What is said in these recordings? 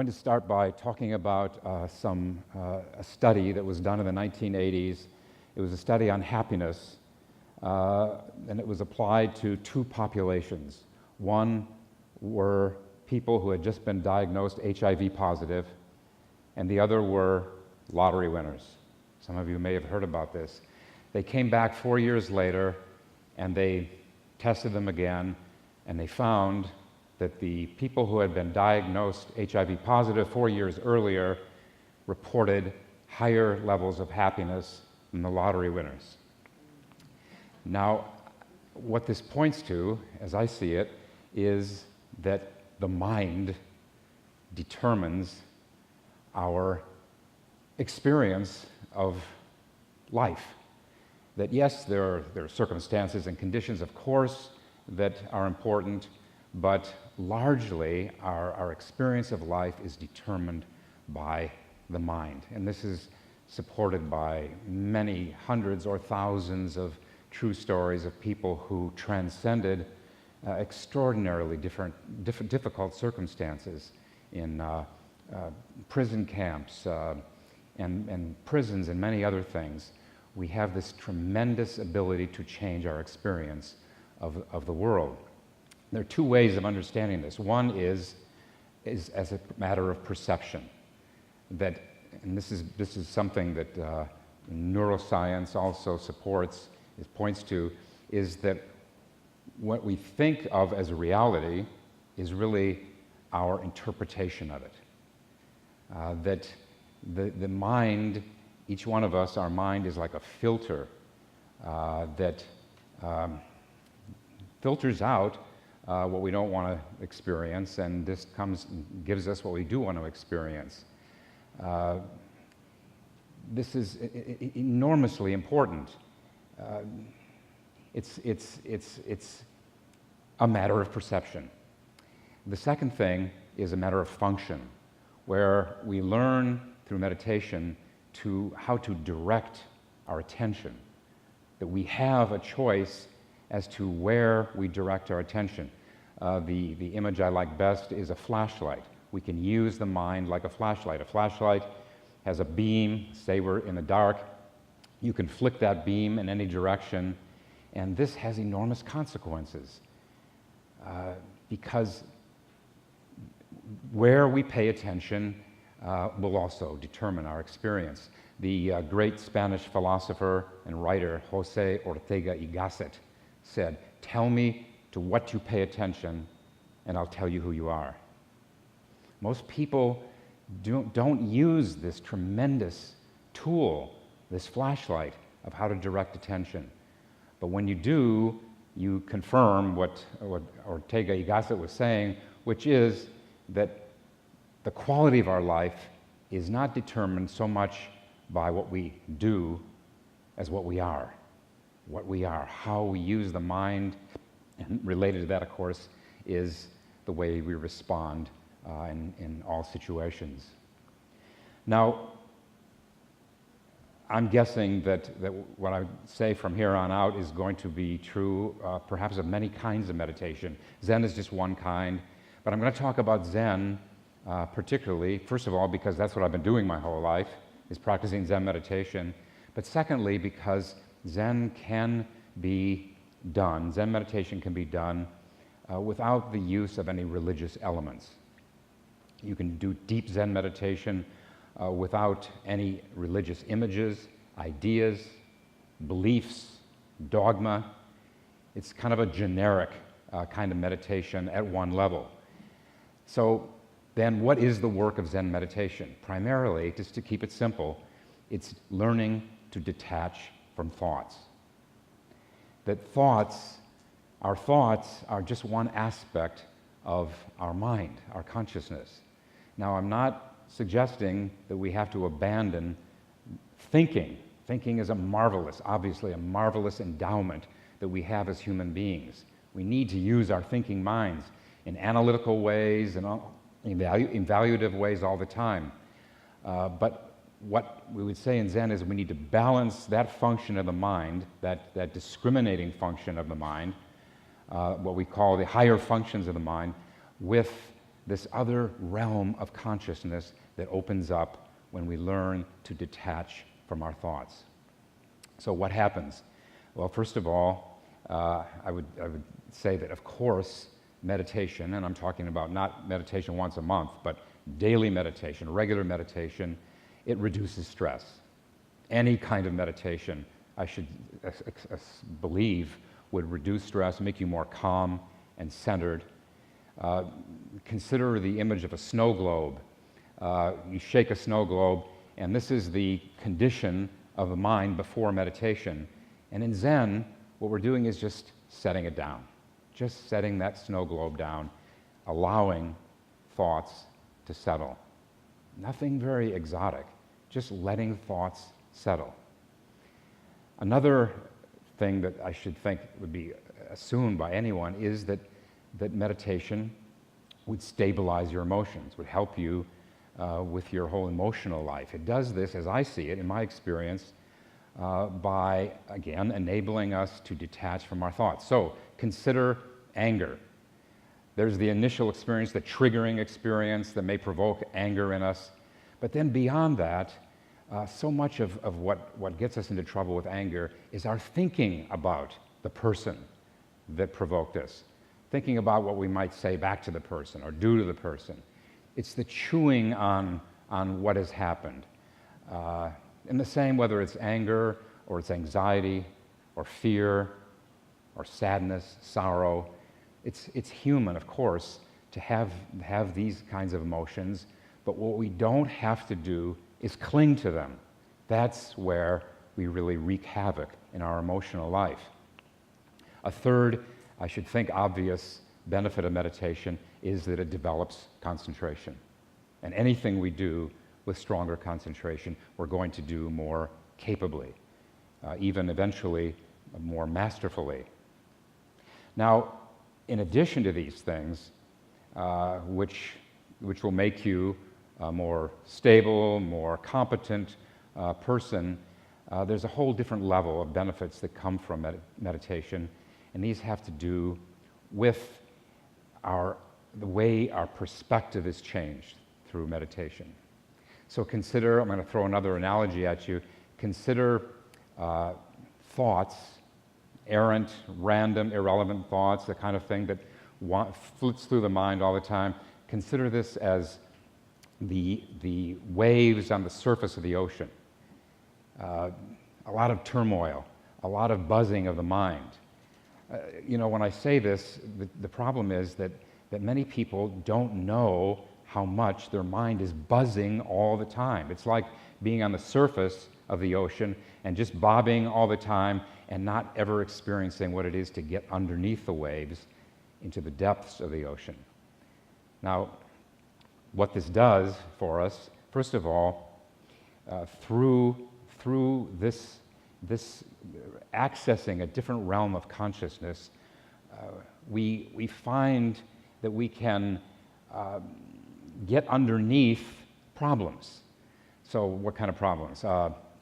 going to start by talking about a study that was done in the 1980s. It was a study on happiness, and it was applied to two populations. One were people who had just been diagnosed HIV positive, and the other were lottery winners. Some of you may have heard about this. They came back 4 years later, and they tested them again, and they found that the people who had been diagnosed HIV positive 4 years earlier reported higher levels of happiness than the lottery winners. Now, what this points to, as I see it, is that the mind determines our experience of life. That yes, there are circumstances and conditions, of course, that are important, but largely our experience of life is determined by the mind. And this is supported by many hundreds or thousands of true stories of people who transcended extraordinarily difficult circumstances in prison camps and prisons and many other things. We have this tremendous ability to change our experience of the world. There are two ways of understanding this. One is as a matter of perception. That, and this is something that neuroscience also supports, points to, is that what we think of as a reality is really our interpretation of it. That the mind, each one of us, our mind is like a filter that filters out what we don't want to experience, and this gives us what we do want to experience. This is enormously important. It's a matter of perception. The second thing is a matter of function, where we learn through meditation how to direct our attention, that we have a choice as to where we direct our attention. The image I like best is a flashlight. We can use the mind like a flashlight. A flashlight has a beam, say we're in the dark. You can flick that beam in any direction, and this has enormous consequences because where we pay attention will also determine our experience. The great Spanish philosopher and writer José Ortega y Gasset said, "Tell me to what you pay attention, and I'll tell you who you are." Most people don't use this tremendous tool, this flashlight, of how to direct attention. But when you do, you confirm what Ortega y Gasset was saying, which is that the quality of our life is not determined so much by what we do as what we are. What we are, how we use the mind, and related to that, of course, is the way we respond in all situations. Now, I'm guessing that what I say from here on out is going to be true perhaps of many kinds of meditation. Zen is just one kind, but I'm going to talk about Zen particularly, first of all, because that's what I've been doing my whole life, is practicing Zen meditation, but secondly, because Zen meditation can be done without the use of any religious elements. You can do deep Zen meditation without any religious images, ideas, beliefs, dogma. It's kind of a generic kind of meditation at one level. So then what is the work of Zen meditation? Primarily, just to keep it simple, it's learning to detach from thoughts. That our thoughts are just one aspect of our mind, our consciousness. Now, I'm not suggesting that we have to abandon thinking. Thinking is obviously a marvelous endowment that we have as human beings. We need to use our thinking minds in analytical ways and evaluative ways all the time. But what we would say in Zen is we need to balance that function of the mind, that discriminating function of the mind, what we call the higher functions of the mind, with this other realm of consciousness that opens up when we learn to detach from our thoughts. So what happens? Well, first of all, I would say that, of course, meditation, and I'm talking about not meditation once a month, but daily meditation, regular meditation, it reduces stress. Any kind of meditation, I should believe, would reduce stress, make you more calm and centered. Consider the image of a snow globe. You shake a snow globe, and this is the condition of the mind before meditation. And in Zen, what we're doing is just setting it down, just setting that snow globe down, allowing thoughts to settle. Nothing very exotic, just letting thoughts settle. Another thing that I should think would be assumed by anyone is that meditation would stabilize your emotions, would help you with your whole emotional life. It does this, as I see it, in my experience, by, again, enabling us to detach from our thoughts. So consider anger. There's the initial experience, the triggering experience that may provoke anger in us. But then beyond that, so much of what gets us into trouble with anger is our thinking about the person that provoked us, thinking about what we might say back to the person or do to the person. It's the chewing on what has happened. In the same, whether it's anger or it's anxiety or fear or sadness, sorrow, it's human, of course, to have these kinds of emotions, but what we don't have to do is cling to them. That's where we really wreak havoc in our emotional life. A third, I should think, obvious benefit of meditation is that it develops concentration. And anything we do with stronger concentration, we're going to do more capably, even eventually more masterfully. Now, in addition to these things, which will make you a more stable, more competent person, there's a whole different level of benefits that come from meditation, and these have to do with the way our perspective is changed through meditation. So consider, I'm going to throw another analogy at you, consider thoughts, errant, random, irrelevant thoughts, the kind of thing that flits through the mind all the time. Consider this as the waves on the surface of the ocean. A lot of turmoil, a lot of buzzing of the mind. When I say this, the problem is that many people don't know how much their mind is buzzing all the time. It's like being on the surface of the ocean and just bobbing all the time and not ever experiencing what it is to get underneath the waves into the depths of the ocean. Now, what this does for us, first of all, through this accessing a different realm of consciousness, we find that we can get underneath problems. So what kind of problems?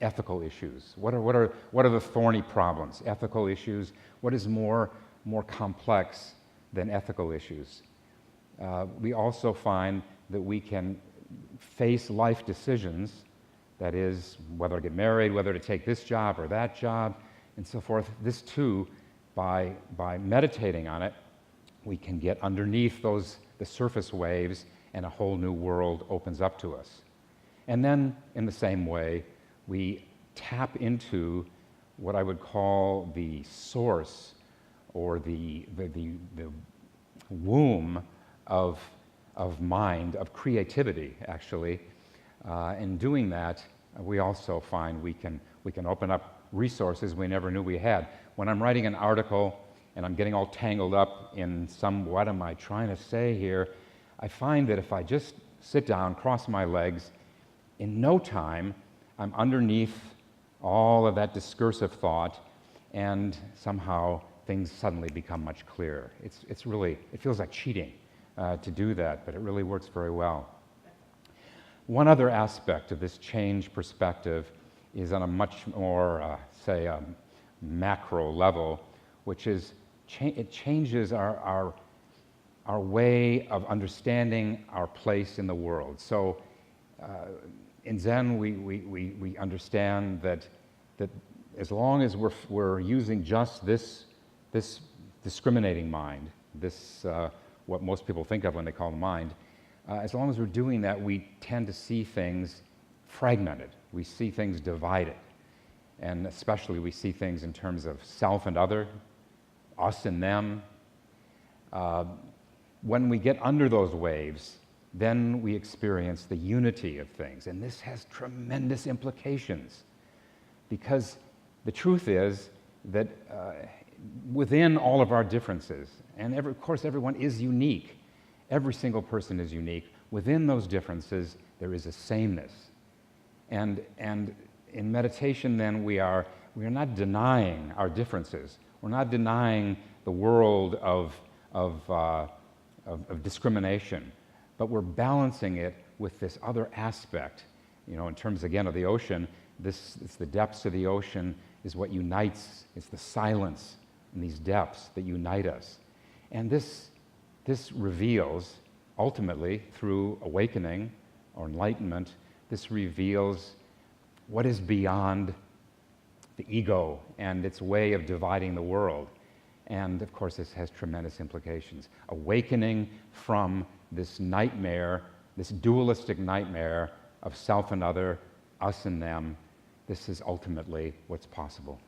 Ethical issues. What are the thorny problems? Ethical issues. What is more complex than ethical issues? We also find that we can face life decisions, that is, whether to get married, whether to take this job or that job, and so forth. This too, by meditating on it, we can get underneath the surface waves, and a whole new world opens up to us. And then, in the same way, we tap into what I would call the source or the womb of mind, of creativity, actually. In doing that, we also find we can open up resources we never knew we had. When I'm writing an article and I'm getting all tangled up in what am I trying to say here, I find that if I just sit down, cross my legs, in no time, I'm underneath all of that discursive thought, and somehow things suddenly become much clearer. It feels like cheating to do that, but it really works very well. One other aspect of this change perspective is on a much more, macro level, which is it changes our our way of understanding our place in the world. So in Zen, we understand that as long as we're using just this discriminating mind, this what most people think of when they call the mind, as long as we're doing that, we tend to see things fragmented. We see things divided. And especially we see things in terms of self and other, us and them. When we get under those waves, then we experience the unity of things. And this has tremendous implications, because the truth is that within all of our differences, and of course everyone is unique, every single person is unique, within those differences there is a sameness. And in meditation then we are not denying our differences. We're not denying the world of discrimination, but we're balancing it with this other aspect. You know, in terms again of the ocean, it's the depths of the ocean is what unites. It's the silence in these depths that unite us. And this reveals, ultimately, through awakening or enlightenment, this reveals what is beyond the ego and its way of dividing the world. And of course, this has tremendous implications. Awakening from this nightmare, this dualistic nightmare of self and other, us and them, this is ultimately what's possible.